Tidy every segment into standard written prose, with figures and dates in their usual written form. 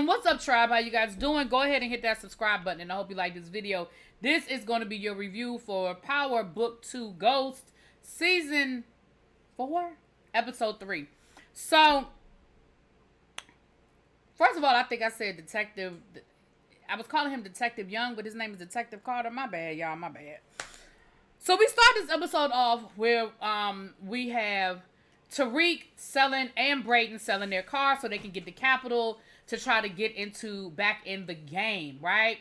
What's up, tribe? How you guys doing? Go ahead and hit that subscribe button, and I hope you like this video. This is going to be your review for Power Book 2 Ghost, Season 4, Episode 3. So, first of all, I think I said Detective... I was calling him Detective Young, but his name is Detective Carter. My bad, y'all. My bad. So, we start this episode off where we have Tariq selling and Brayden selling their car so they can get the capital to try to get back in the game, right?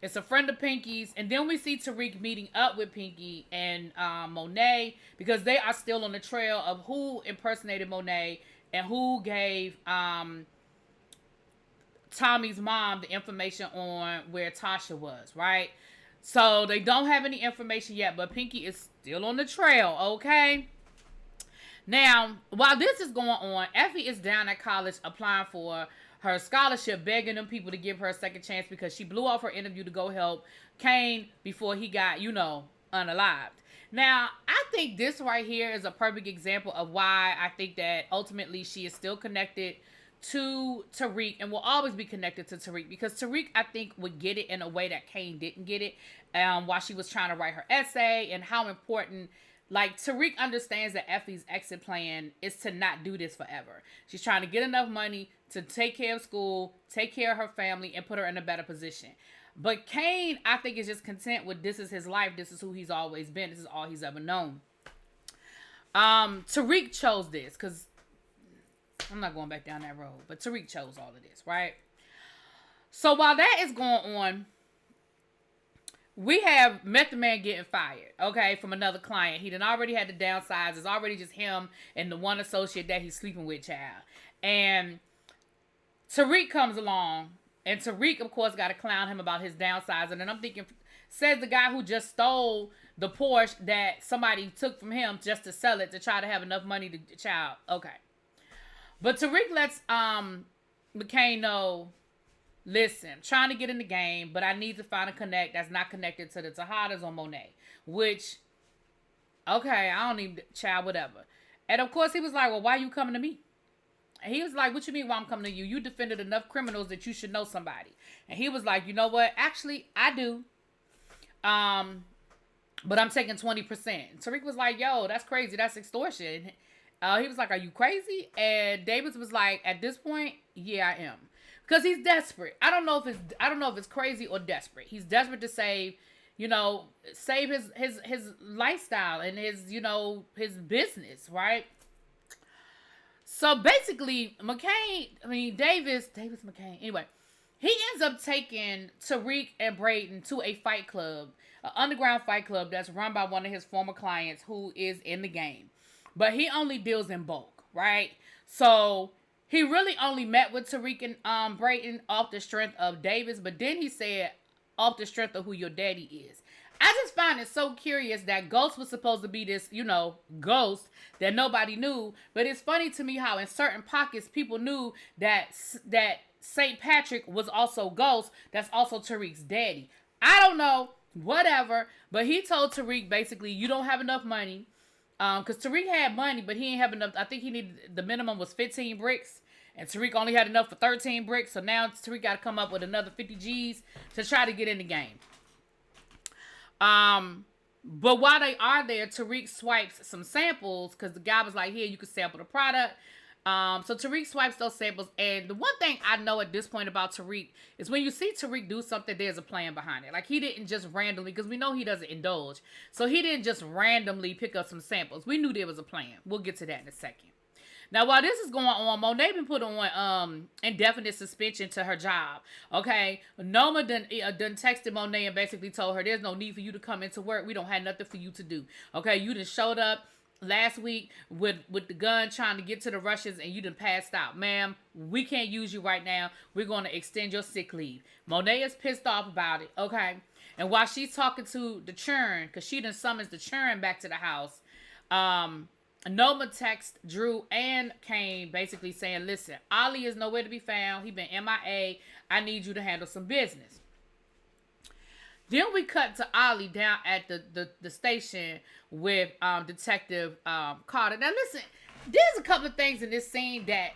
It's a friend of Pinky's, and then we see Tariq meeting up with Pinky and Monet because they are still on the trail of who impersonated Monet and who gave Tommy's mom the information on where Tasha was, right? So they don't have any information yet, but Pinky is still on the trail, okay? Now, while this is going on, Effie is down at college applying for her scholarship, begging them people to give her a second chance because she blew off her interview to go help Kane before he got, unalived. Now, I think this right here is a perfect example of why I think that ultimately she is still connected to Tariq and will always be connected to Tariq because Tariq, I think, would get it in a way that Kane didn't get it while she was trying to write her essay, and how important... Like, Tariq understands that Effie's exit plan is to not do this forever. She's trying to get enough money to take care of school, take care of her family, and put her in a better position. But Kane, I think, is just content with this is his life. This is who he's always been. This is all he's ever known. Tariq chose this because I'm not going back down that road. But Tariq chose all of this, right? So while that is going on, we have Method Man getting fired, okay, from another client. He done already had to downsize. It's already just him and the one associate that he's sleeping with, child. And Tariq comes along, and Tariq, of course, got to clown him about his downsizing. And I'm thinking, says the guy who just stole the Porsche that somebody took from him just to sell it to try to have enough money to child. Okay. But Tariq lets McCain know, listen, I'm trying to get in the game, but I need to find a connect that's not connected to the Tejadas or Monet. Which, okay, I don't even, child, whatever. And of course, he was like, well, why are you coming to me? And he was like, what you mean why I'm coming to you? You defended enough criminals that you should know somebody. And he was like, you know what? Actually, I do. But I'm taking 20%. Tariq was like, yo, that's crazy. That's extortion. He was like, are you crazy? And Davis was like, at this point, yeah, I am. Because he's desperate. I don't know if it's crazy or desperate. He's desperate to save his lifestyle and his business, right? So basically, Davis McCain, anyway, he ends up taking Tariq and Brayden to a fight club, an underground fight club that's run by one of his former clients who is in the game. But he only deals in bulk, right? So he really only met with Tariq and Brayden off the strength of Davis, but then he said off the strength of who your daddy is. I just find it so curious that Ghost was supposed to be this, ghost that nobody knew. But it's funny to me how in certain pockets people knew that St. Patrick was also Ghost. That's also Tariq's daddy. I don't know, whatever. But he told Tariq basically, you don't have enough money. Because Tariq had money, but he ain't have enough. I think the minimum was 15 bricks. And Tariq only had enough for 13 bricks. So now Tariq got to come up with another 50 G's to try to get in the game. But while they are there, Tariq swipes some samples because the guy was like, here, you can sample the product. So Tariq swipes those samples. And the one thing I know at this point about Tariq is when you see Tariq do something, there's a plan behind it. Like, he didn't just randomly, because we know he doesn't indulge. So he didn't just randomly pick up some samples. We knew there was a plan. We'll get to that in a second. Now, while this is going on, Monet been put on indefinite suspension to her job. Okay, Noma done texted Monet and basically told her there's no need for you to come into work. We don't have nothing for you to do. Okay, you done showed up last week with the gun trying to get to the Russians and you done passed out. Ma'am, we can't use you right now. We're going to extend your sick leave. Monet is pissed off about it. Okay, and while she's talking to the churn, because she done summons the churn back to the house, Noma texts Drew and Kane basically saying, listen, Ollie is nowhere to be found. He been MIA. I need you to handle some business. Then we cut to Ollie down at the station with Detective Carter. Now listen, there's a couple of things in this scene that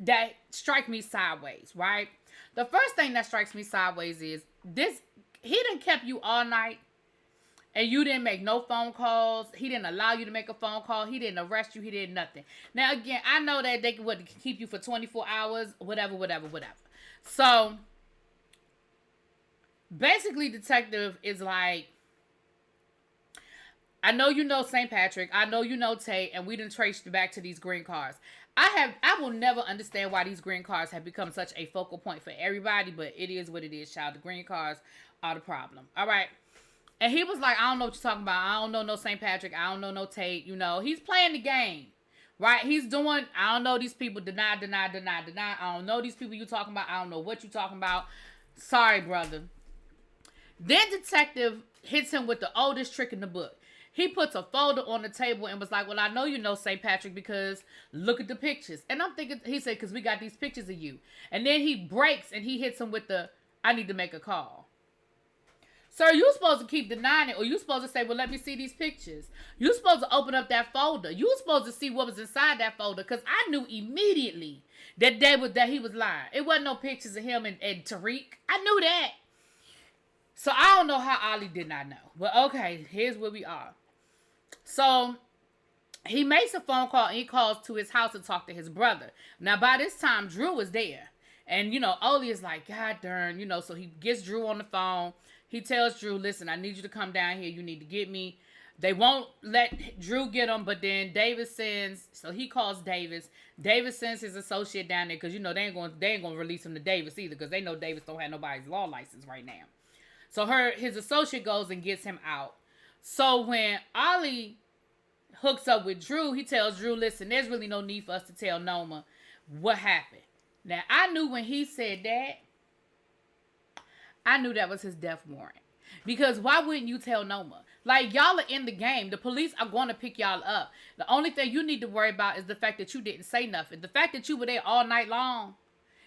that strike me sideways, right? The first thing that strikes me sideways is this: he done kept you all night, and you didn't make no phone calls. He didn't allow you to make a phone call. He didn't arrest you. He did nothing. Now, again, I know that they would keep you for 24 hours, whatever. So, basically, detective is like, I know you know St. Patrick. I know you know Tate, and we done traced back to these green cards. I will never understand why these green cards have become such a focal point for everybody, but it is what it is, child. The green cards are the problem. All right. And he was like, I don't know what you're talking about. I don't know no St. Patrick. I don't know no Tate. You know, he's playing the game, right? He's doing, I don't know these people. Deny. I don't know these people you talking about. I don't know what you talking about. Sorry, brother. Then detective hits him with the oldest trick in the book. He puts a folder on the table and was like, well, I know you know St. Patrick because look at the pictures. And I'm thinking, he said, because we got these pictures of you. And then he breaks and he hits him with the, I need to make a call. Sir, you supposed to keep denying it, or you supposed to say, well, let me see these pictures. You supposed to open up that folder. You supposed to see what was inside that folder, because I knew immediately that he was lying. It wasn't no pictures of him and Tariq. I knew that. So I don't know how Ollie did not know. But okay, here's where we are. So he makes a phone call and he calls to his house to talk to his brother. Now, by this time, Drew is there. And, you know, Ollie is like, God darn, you know, so he gets Drew on the phone. He tells Drew, listen, I need you to come down here. You need to get me. They won't let Drew get him, but then Davis sends, so he calls Davis. Davis sends his associate down there because, you know, they ain't gonna release him to Davis either because they know Davis don't have nobody's law license right now. So his associate goes and gets him out. So when Ollie hooks up with Drew, he tells Drew, listen, there's really no need for us to tell Noma what happened. Now, I knew when he said that, I knew that was his death warrant. Because why wouldn't you tell Noma? Like, y'all are in the game. The police are going to pick y'all up. The only thing you need to worry about is the fact that you didn't say nothing. The fact that you were there all night long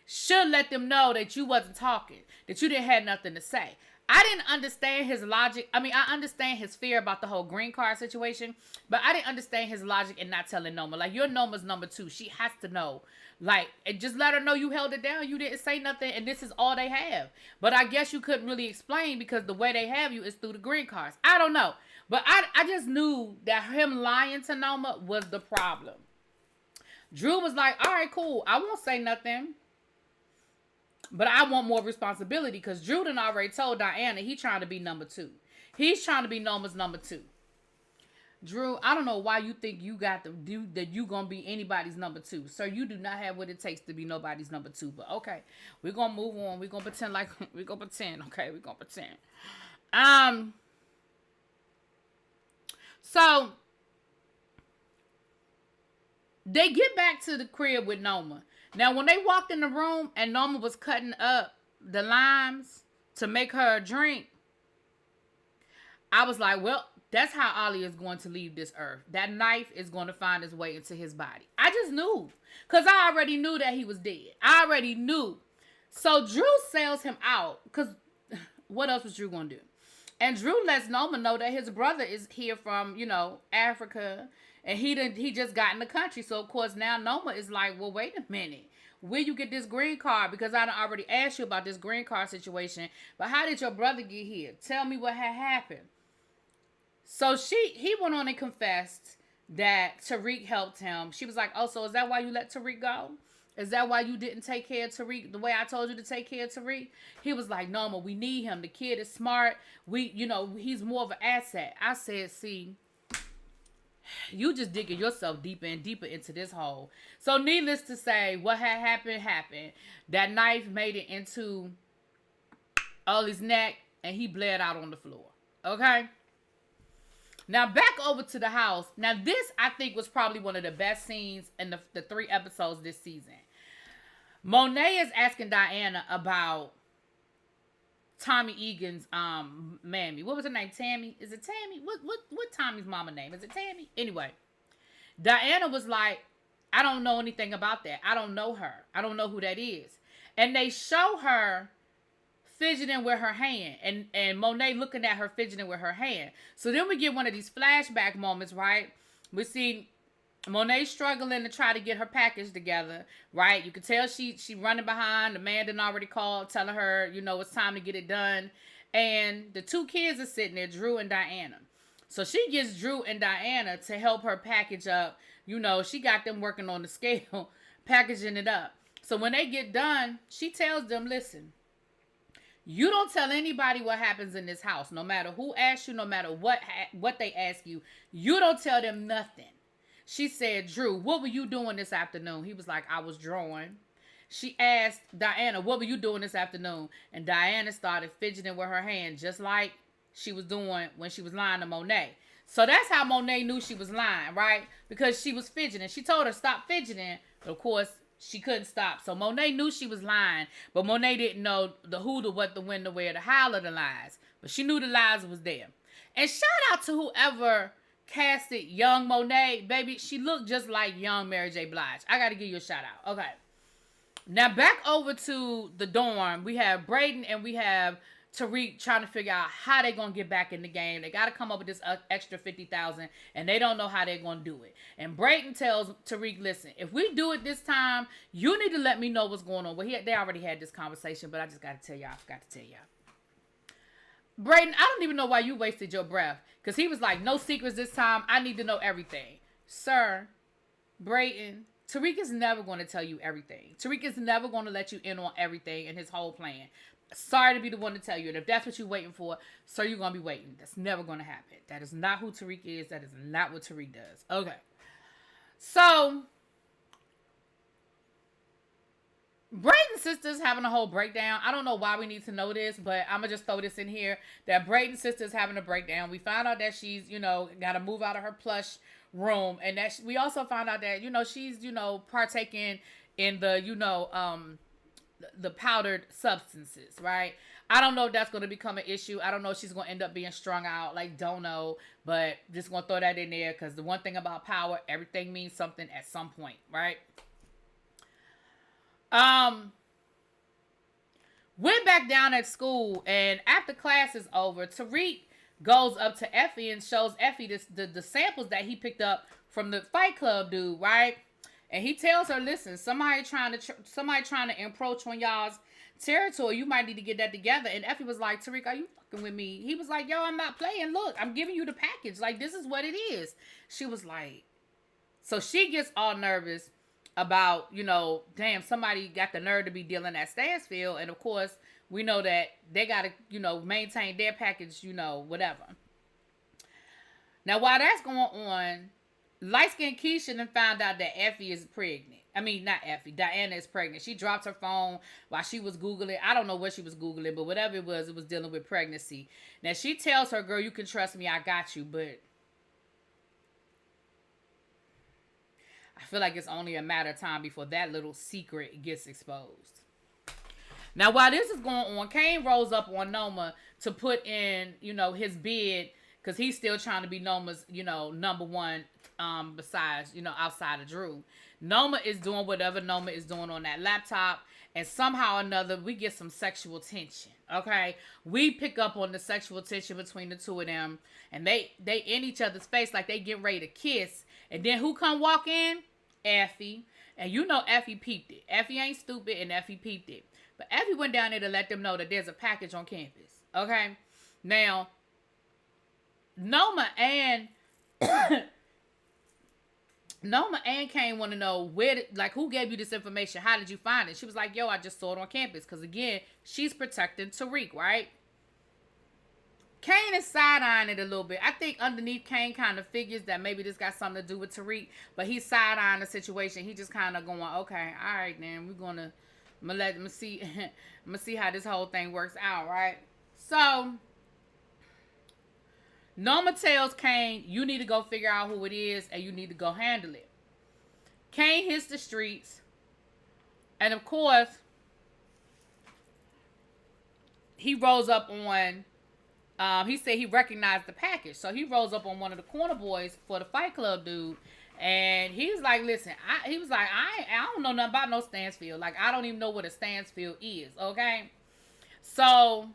should let them know that you wasn't talking, that you didn't have nothing to say. I didn't understand his logic. I mean, I understand his fear about the whole green card situation, but I didn't understand his logic in not telling Noma. Like, you're Noma's number 2. She has to know. Like, and just let her know you held it down. You didn't say nothing, and this is all they have. But I guess you couldn't really explain because the way they have you is through the green cards. I don't know. But I just knew that him lying to Noma was the problem. Drew was like, all right, cool. I won't say nothing. But I want more responsibility because Drew done already told Diana he trying to be number 2. He's trying to be Noma's number 2. Drew, I don't know why you think you got to do that. You gonna be anybody's number 2, sir. You do not have what it takes to be nobody's number 2. But okay, we're gonna move on. We're gonna pretend like we're gonna pretend. Okay, we're gonna pretend. So they get back to the crib with Noma. Now, when they walked in the room and Noma was cutting up the limes to make her a drink, I was like, well, that's how Ollie is going to leave this earth. That knife is going to find its way into his body. I just knew. Because I already knew that he was dead. I already knew. So Drew sells him out. Because what else was Drew going to do? And Drew lets Noma know that his brother is here from, you know, Africa. And he just got in the country. So, of course, now Noma is like, well, wait a minute. Where you get this green card? Because I done already asked you about this green card situation. But how did your brother get here? Tell me what had happened. So he went on and confessed that Tariq helped him. She was like, oh, so is that why you let Tariq go? Is that why you didn't take care of Tariq the way I told you to take care of Tariq? He was like, no, we need him. The kid is smart. He's more of an asset. I said, see, you just digging yourself deeper and deeper into this hole. So needless to say, what had happened. That knife made it into Ollie's neck and he bled out on the floor. Okay? Now, back over to the house. Now, this, I think, was probably one of the best scenes in the 3 episodes this season. Monet is asking Diana about Tommy Egan's mammy. What was her name? Tammy? Is it Tammy? What Tommy's mama name? Is it Tammy? Anyway, Diana was like, I don't know anything about that. I don't know her. I don't know who that is. And they show her fidgeting with her hand, and Monet looking at her fidgeting with her hand. So then we get one of these flashback moments, right? We see Monet's struggling to try to get her package together, right? You can tell she running behind. The man done already called, telling her, it's time to get it done. And the two kids are sitting there, Drew and Diana. So she gets Drew and Diana to help her package up. She got them working on the scale, packaging it up. So when they get done, she tells them, listen, you don't tell anybody what happens in this house. No matter who asks you, no matter what they ask you, you don't tell them nothing. She said, Drew, what were you doing this afternoon? He was like, I was drawing. She asked Diana, what were you doing this afternoon? And Diana started fidgeting with her hand, just like she was doing when she was lying to Monet. So that's how Monet knew she was lying, right? Because she was fidgeting. She told her, stop fidgeting. But of course, she couldn't stop. So Monet knew she was lying. But Monet didn't know the who, the what, the when, the where, the how of the lies. But she knew the lies was there. And shout out to whoever casted young Monet, baby. She looked just like young Mary J. Blige. I got to give you a shout out. Okay. Now back over to the dorm. We have Brayden and we have Tariq trying to figure out how they're going to get back in the game. They got to come up with this extra $50,000 and they don't know how they're going to do it. And Brayden tells Tariq, listen, if we do it this time, you need to let me know what's going on. Well, they already had this conversation, but I just got to tell y'all. I forgot to tell y'all. Brayden, I don't even know why you wasted your breath. Because he was like, no secrets this time. I need to know everything. Sir, Brayden, Tariq is never going to tell you everything. Tariq is never going to let you in on everything in his whole plan. Sorry to be the one to tell you. And if that's what you're waiting for, sir, you're going to be waiting. That's never going to happen. That is not who Tariq is. That is not what Tariq does. Okay. So, Brayden's sister's having a whole breakdown. I don't know why we need to know this, but I'm going to just throw this in here. That Brayden's sister's having a breakdown. We found out that she's, got to move out of her plush room. And that we also found out that, she's, partaking in the, the powdered substances, right? I don't know if that's going to become an issue. I don't know if she's going to end up being strung out. Don't know. But just going to throw that in there because the one thing about power, everything means something at some point, right? Went back down at school, and after class is over, Tariq goes up to Effie and shows Effie the samples that he picked up from the Fight Club dude, right? And he tells her, listen, somebody trying to encroach on y'all's territory. You might need to get that together. And Effie was like, Tariq, are you fucking with me? He was like, yo, I'm not playing. Look, I'm giving you the package. This is what it is. She was like, so she gets all nervous about, damn, somebody got the nerve to be dealing at Stansfield. And of course, we know that they got to, maintain their package, whatever. Now, while that's going on, light-skinned Keisha done found out that Effie is pregnant. I mean, not Effie. Diana is pregnant. She dropped her phone while she was Googling. I don't know what she was Googling, but whatever it was dealing with pregnancy. Now, she tells her, girl, you can trust me. I got you. But I feel like it's only a matter of time before that little secret gets exposed. Now, while this is going on, Kane rolls up on Noma to put in, his bid because he's still trying to be Noma's, number one besides, outside of Drew. Noma is doing whatever Noma is doing on that laptop. And somehow or another, we get some sexual tension, okay? We pick up on the sexual tension between the two of them. And they in each other's face like they get ready to kiss. And then who come walk in? Effie. And Effie peeped it. Effie ain't stupid and Effie peeped it. But Effie went down there to let them know that there's a package on campus, okay? Now, Noma and Kane want to know who gave you this information? How did you find it? She was like, yo, I just saw it on campus. Because again, she's protecting Tariq, right? Kane is side-eyeing it a little bit. I think underneath Kane kind of figures that maybe this got something to do with Tariq. But he's side-eyeing the situation. He just kind of going, okay, all right, then I'm gonna see how this whole thing works out, right? So Noma tells Kane, you need to go figure out who it is and you need to go handle it. Kane hits the streets. And of course, he rolls up on, he said he recognized the package. So he rolls up on one of the corner boys for the Fight Club dude. And he's like, listen, I don't know nothing about no Stansfield. I don't even know what a Stansfield is, okay? So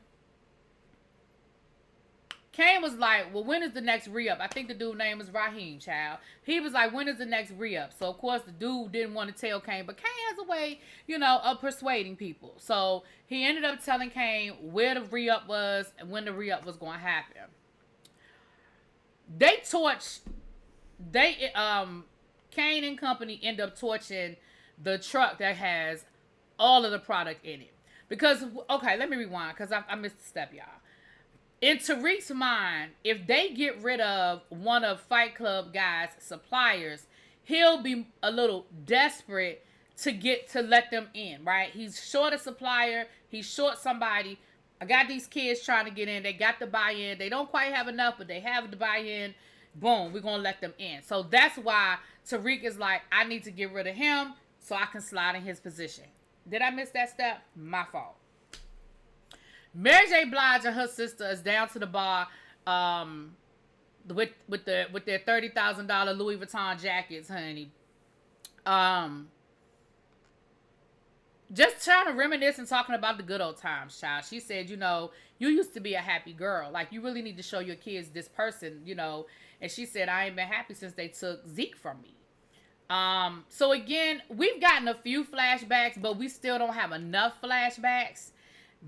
Kane was like, well, when is the next re-up? I think the dude name was Raheem, child. He was like, when is the next re-up? So, of course, the dude didn't want to tell Kane. But Kane has a way, of persuading people. So, he ended up telling Kane where the re-up was and when the re-up was going to happen. Kane and company end up torching the truck that has all of the product in it. Because, okay, let me rewind because I missed a step, y'all. In Tariq's mind, if they get rid of one of Fight Club guys' suppliers, he'll be a little desperate to let them in, right? He's short a supplier. He's short somebody. I got these kids trying to get in. They got the buy-in. They don't quite have enough, but they have the buy-in. Boom, we're going to let them in. So that's why Tariq is like, I need to get rid of him so I can slide in his position. Did I miss that step? My fault. Mary J. Blige and her sister is down to the bar with their $30,000 Louis Vuitton jackets, honey. Just trying to reminisce and talking about the good old times, child. She said, you used to be a happy girl. Like, you really need to show your kids this person, And she said, I ain't been happy since they took Zeke from me. So again, we've gotten a few flashbacks, but we still don't have enough flashbacks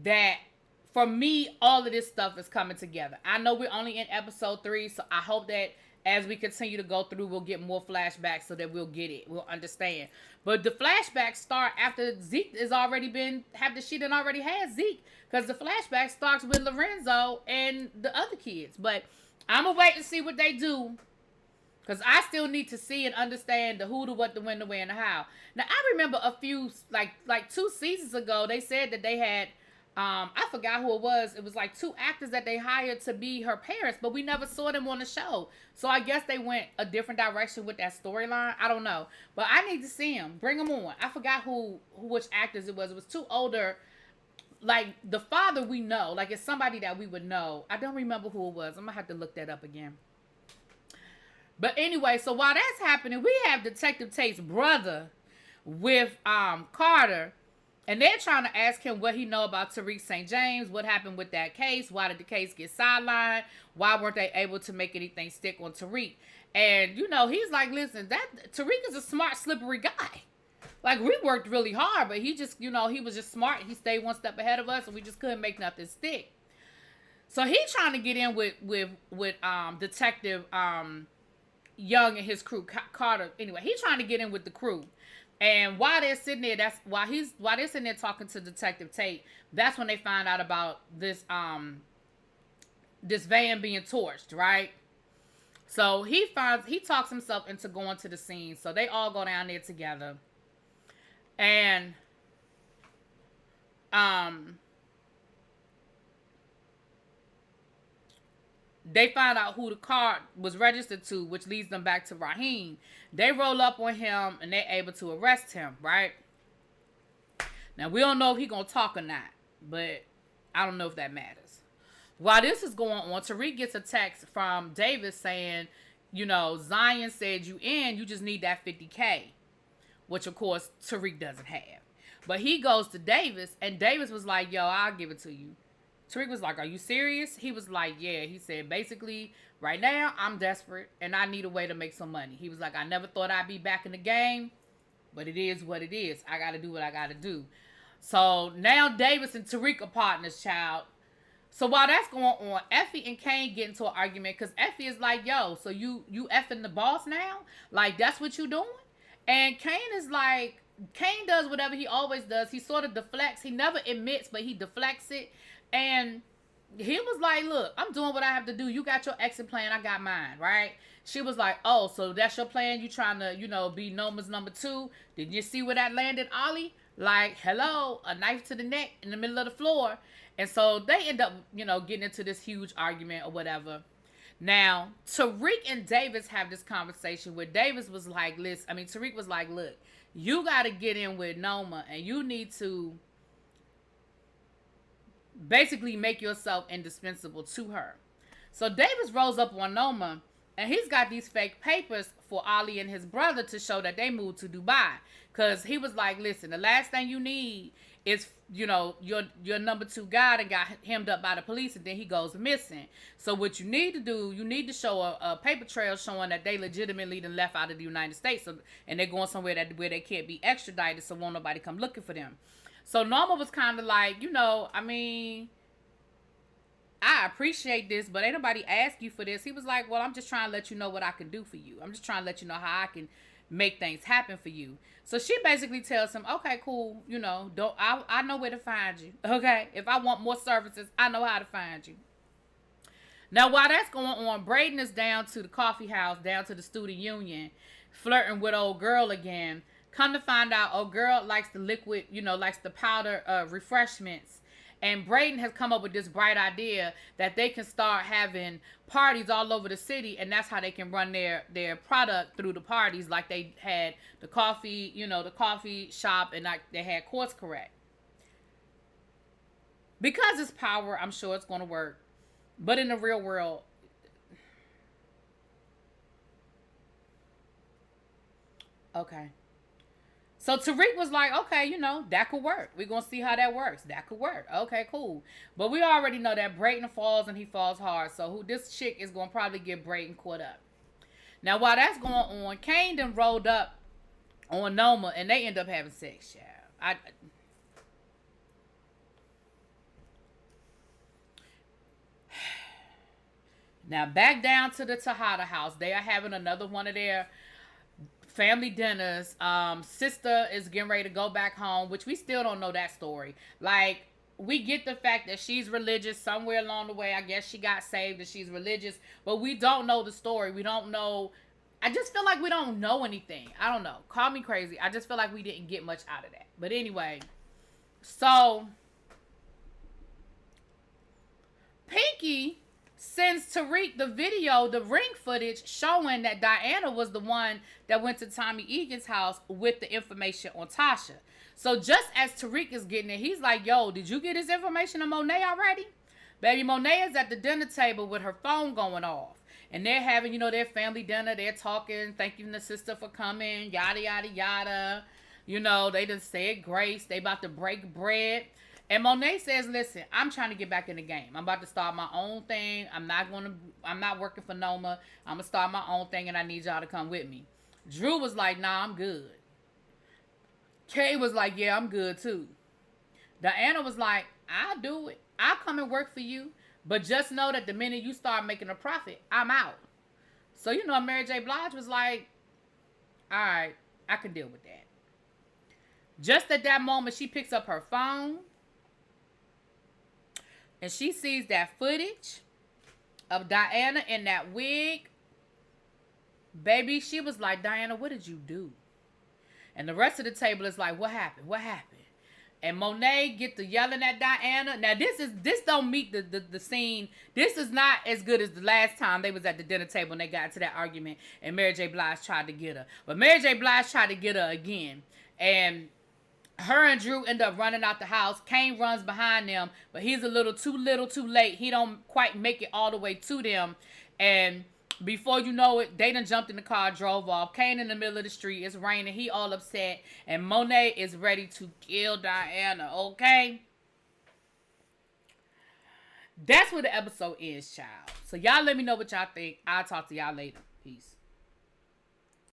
that, for me, all of this stuff is coming together. I know we're only in episode 3, so I hope that as we continue to go through, we'll get more flashbacks so that we'll get it. We'll understand. But the flashbacks start after Zeke has already she done already had Zeke. Because the flashback starts with Lorenzo and the other kids. But I'm going to wait and see what they do. Because I still need to see and understand the who, the what, the when, the where, and the how. Now, I remember a few, like 2 seasons ago, they said that they had, I forgot who it was. It was like 2 actors that they hired to be her parents, but we never saw them on the show. So I guess they went a different direction with that storyline. I don't know. But I need to see them. Bring them on. I forgot which actors it was. It was 2 older. Like, the father we know. Like, it's somebody that we would know. I don't remember who it was. I'm going to have to look that up again. But anyway, so while that's happening, we have Detective Tate's brother with Carter. And they're trying to ask him what he know about Tariq St. James. What happened with that case? Why did the case get sidelined? Why weren't they able to make anything stick on Tariq? And, he's like, listen, Tariq is a smart, slippery guy. Like, we worked really hard, but he just, he was just smart. He stayed one step ahead of us, and we just couldn't make nothing stick. So he's trying to get in with Detective Young and his crew, Carter. Anyway, he's trying to get in with the crew. And while they're sitting there, while they're sitting there talking to Detective Tate, that's when they find out about this van being torched, right? So he talks himself into going to the scene. So they all go down there together. And they find out who the car was registered to, which leads them back to Raheem. They roll up on him, and they're able to arrest him, right? Now, we don't know if he's going to talk or not, but I don't know if that matters. While this is going on, Tariq gets a text from Davis saying, Zion said you just need that $50K, which, of course, Tariq doesn't have. But he goes to Davis, and Davis was like, yo, I'll give it to you. Tariq was like, are you serious? He was like, yeah. He said, basically, right now, I'm desperate, and I need a way to make some money. He was like, I never thought I'd be back in the game, but it is what it is. I got to do what I got to do. So now Davis and Tariq are partners, child. So while that's going on, Effie and Kane get into an argument because Effie is like, yo, so you effing the boss now? Like, that's what you doing? And Kane is like, Kane does whatever he always does. He sort of deflects. He never admits, but he deflects it. And he was like, look, I'm doing what I have to do. You got your exit plan. I got mine, right? She was like, oh, so that's your plan? You trying to, be Noma's number 2? Did you see where that landed, Ollie? Like, hello, a knife to the neck in the middle of the floor. And so they end up, getting into this huge argument or whatever. Now, Tariq and Davis have this conversation where Davis was like, Tariq was like, look, you got to get in with Noma and you need to basically make yourself indispensable to her. So Davis rolls up on Noma And he's got these fake papers for Ali and his brother to show that they moved to Dubai. Because he was like, listen, the last thing you need is, your number two guy that got hemmed up by the police and then he goes missing. So what you need to do, you need to show a paper trail showing that they legitimately done left out of the United States. And they're going somewhere where they can't be extradited, so won't nobody come looking for them. So Norma was kind of like, I appreciate this, but ain't nobody ask you for this. He was like, well, I'm just trying to let you know what I can do for you. I'm just trying to let you know how I can make things happen for you. So she basically tells him, okay, cool. I know where to find you. Okay. If I want more services, I know how to find you. Now, while that's going on, Braden is down to the coffee house, down to the student union, flirting with old girl again. Come to find out, old girl likes the liquid, likes the powder refreshments. And Braden has come up with this bright idea that they can start having parties all over the city, and that's how they can run their product through the parties, like they had the coffee, the coffee shop, and like they had Course Correct. Because it's power, I'm sure it's going to work. But in the real world, okay. So Tariq was like, okay, that could work. We're going to see how that works. That could work. Okay, cool. But we already know that Brayden falls and he falls hard. So this chick is going to probably get Brayden caught up. Now, while that's going on, Kane done rolled up on Noma and they end up having sex, child. Now, back down to the Tejada house. They are having another one of their family dinners. Sister is getting ready to go back home, which we still don't know that story. Like, we get the fact that she's religious somewhere along the way. I guess she got saved and she's religious, but we don't know the story. We don't know. I just feel like we don't know anything. I don't know. Call me crazy. I just feel like we didn't get much out of that. But anyway, so Pinky sends Tariq the video, the ring footage showing that Diana was the one that went to Tommy Egan's house with the information on Tasha. So just as Tariq is getting it, he's like, yo, did you get his information on Monet already? Baby, Monet is at the dinner table with her phone going off. And they're having, their family dinner. They're talking, thanking the sister for coming, yada, yada, yada. They done said grace. They about to break bread. And Monet says, listen, I'm trying to get back in the game. I'm about to start my own thing. I'm not working for Noma. I'm going to start my own thing and I need y'all to come with me. Drew was like, nah, I'm good. Kay was like, yeah, I'm good too. Diana was like, I'll do it. I'll come and work for you. But just know that the minute you start making a profit, I'm out. So, Mary J. Blige was like, all right, I can deal with that. Just at that moment, she picks up her phone. And she sees that footage of Diana in that wig. Baby, she was like, Diana, what did you do? And the rest of the table is like, what happened? What happened? And Monet get to yelling at Diana. Now, this don't meet the scene. This is not as good as the last time they was at the dinner table and they got into that argument and Mary J. Blige tried to get her. But Mary J. Blige tried to get her again. And her and Drew end up running out the house. Kane runs behind them, but he's a little too late. He don't quite make it all the way to them. And before you know it, they done jumped in the car, drove off. Kane in the middle of the street. It's raining. He all upset. And Monet is ready to kill Diana, okay? That's where the episode is, child. So y'all let me know what y'all think. I'll talk to y'all later. Peace.